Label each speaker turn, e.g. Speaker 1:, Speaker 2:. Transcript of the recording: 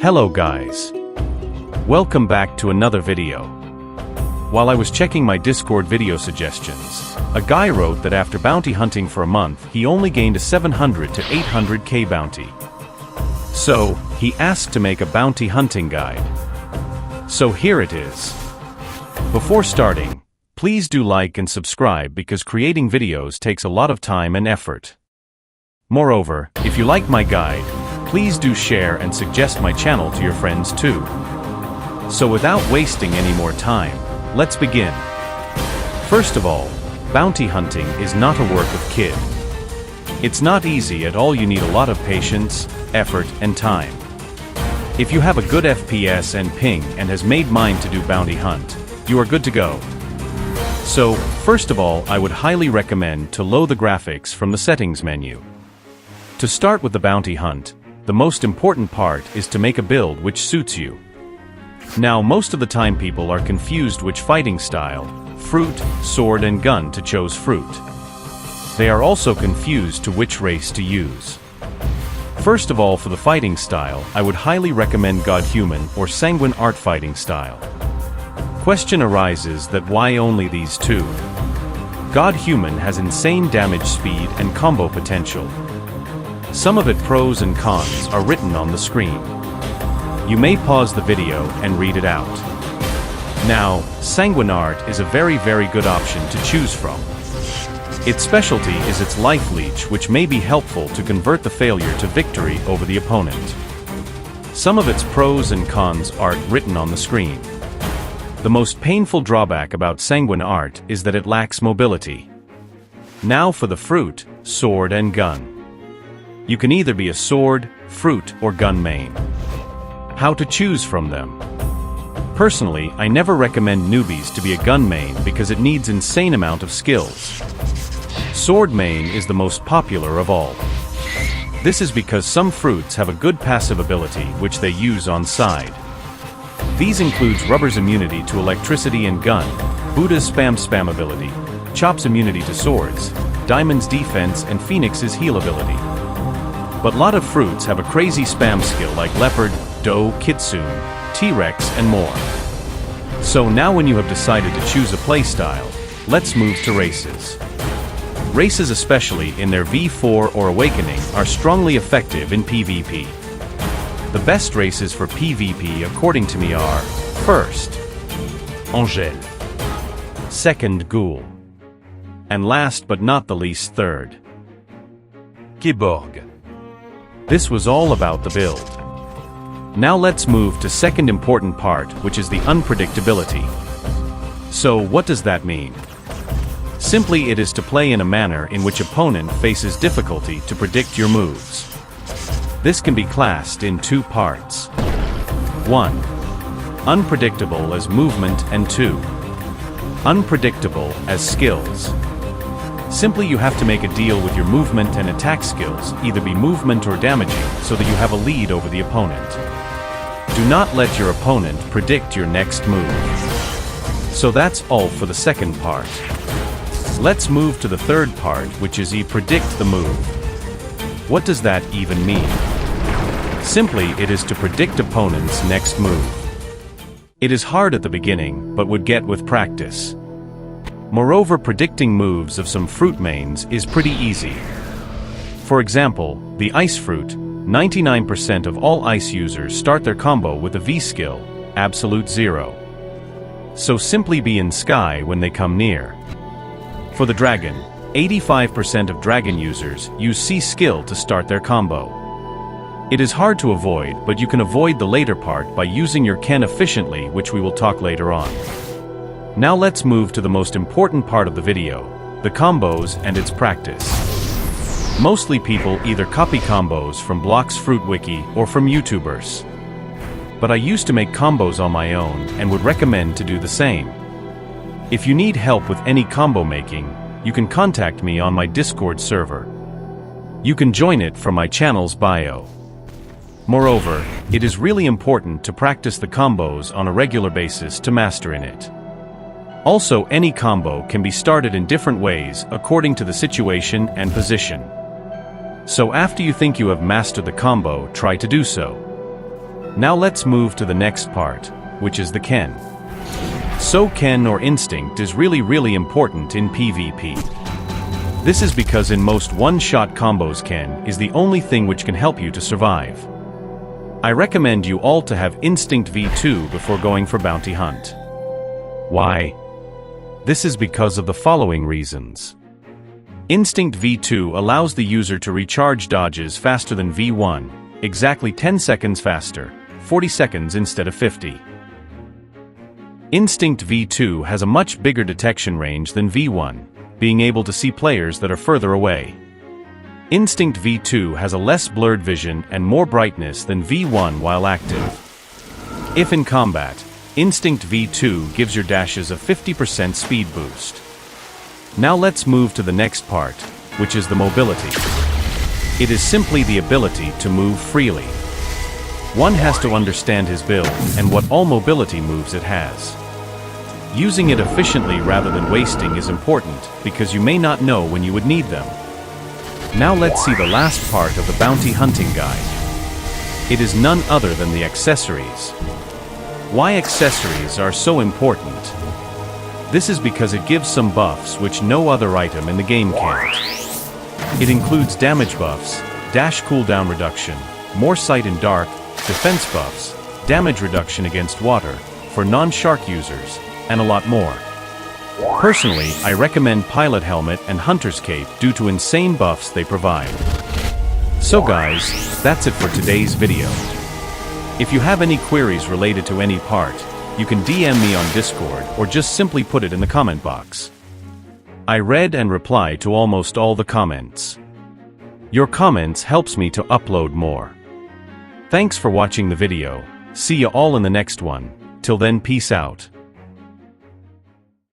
Speaker 1: Hello guys. Welcome back to another video. While I was checking my Discord video suggestions, a guy wrote that after bounty hunting for a month he only gained a 700 to 800k bounty. So, he asked to make a bounty hunting guide. So here it is. Before starting, please do like and subscribe because creating videos takes a lot of time and effort. Moreover, if you like my guide, please do share and suggest my channel to your friends too. So without wasting any more time, let's begin. First of all, bounty hunting is not a work of kid. It's not easy at all. You need a lot of patience, effort, and time. If you have a good FPS and ping and has made mind to do bounty hunt, you are good to go. So, first of all, I would highly recommend to load the graphics from the settings menu. To start with the bounty hunt, the most important part is to make a build which suits you. Now, most of the time people are confused which fighting style, fruit, sword and gun to choose fruit. They are also confused to which race to use. First of all, for the fighting style, I would highly recommend God-Human or Sanguine Art fighting style. Question arises that why only these two? God-Human has insane damage speed and combo potential. Some of its pros and cons are written on the screen. You may pause the video and read it out. Now, Sanguine Art is a very good option to choose from. Its specialty is its life leech, which may be helpful to convert the failure to victory over the opponent. Some of its pros and cons are written on the screen. The most painful drawback about Sanguine Art is that it lacks mobility. Now for the fruit, sword and gun. You can either be a sword, fruit, or gun main. How to choose from them? Personally, I never recommend newbies to be a gun main because it needs insane amount of skills. Sword main is the most popular of all. This is because some fruits have a good passive ability which they use on side. These includes Rubber's immunity to electricity and gun, Buddha's spam ability, Chop's immunity to swords, Diamond's defense and Phoenix's heal ability. But lot of fruits have a crazy spam skill like Leopard, Doe, Kitsune, T-Rex and more. So now when you have decided to choose a playstyle, let's move to races. Races, especially in their V4 or Awakening, are strongly effective in PvP. The best races for PvP according to me are: first, Angel, second, Ghoul, and last but not the least, third, Cyborg. This was all about the build. Now let's move to second important part, which is the unpredictability. So what does that mean? Simply, it is to play in a manner in which opponent faces difficulty to predict your moves. This can be classed in two parts. 1. Unpredictable as movement, and 2. Unpredictable as skills. Simply, you have to make a deal with your movement and attack skills, either be movement or damaging, so that you have a lead over the opponent. Do not let your opponent predict your next move. So that's all for the second part. Let's move to the third part, which is predict the move. What does that even mean? Simply, it is to predict opponent's next move. It is hard at the beginning, but would get with practice. Moreover, predicting moves of some fruit mains is pretty easy. For example, the ice fruit, 99% of all ice users start their combo with a V skill, absolute 0. So simply be in sky when they come near. For the dragon, 85% of dragon users use C skill to start their combo. It is hard to avoid, but you can avoid the later part by using your Ken efficiently, which we will talk later on. Now let's move to the most important part of the video, the combos and its practice. Mostly people either copy combos from bloxfruits wiki or from YouTubers. But I used to make combos on my own and would recommend to do the same. If you need help with any combo making, you can contact me on my Discord server. You can join it from my channel's bio. Moreover, it is really important to practice the combos on a regular basis to master in it. Also, any combo can be started in different ways according to the situation and position. So after you think you have mastered the combo, try to do so. Now let's move to the next part, which is the Ken. So Ken or instinct is really important in PvP. This is because in most one-shot combos Ken is the only thing which can help you to survive. I recommend you all to have Instinct V2 before going for Bounty Hunt. Why? This is because of the following reasons. Instinct V2 allows the user to recharge dodges faster than V1, exactly 10 seconds faster, 40 seconds instead of 50. Instinct V2 has a much bigger detection range than V1, being able to see players that are further away. Instinct V2 has a less blurred vision and more brightness than V1 while active. If in combat, Instinct V2 gives your dashes a 50% speed boost. Now let's move to the next part, which is the mobility. It is simply the ability to move freely. One has to understand his build and what all mobility moves it has. Using it efficiently rather than wasting is important because you may not know when you would need them. Now let's see the last part of the bounty hunting guide. It is none other than the accessories. Why accessories are so important? This is because it gives some buffs which no other item in the game can't. It includes damage buffs, dash cooldown reduction, more sight in dark, defense buffs, damage reduction against water, for non-shark users, and a lot more. Personally, I recommend Pilot Helmet and Hunter's Cape due to insane buffs they provide. So guys, that's it for today's video. If you have any queries related to any part, you can DM me on Discord or just simply put it in the comment box. I read and reply to almost all the comments. Your comments helps me to upload more. Thanks for watching the video. See you all in the next one. Till then, peace out.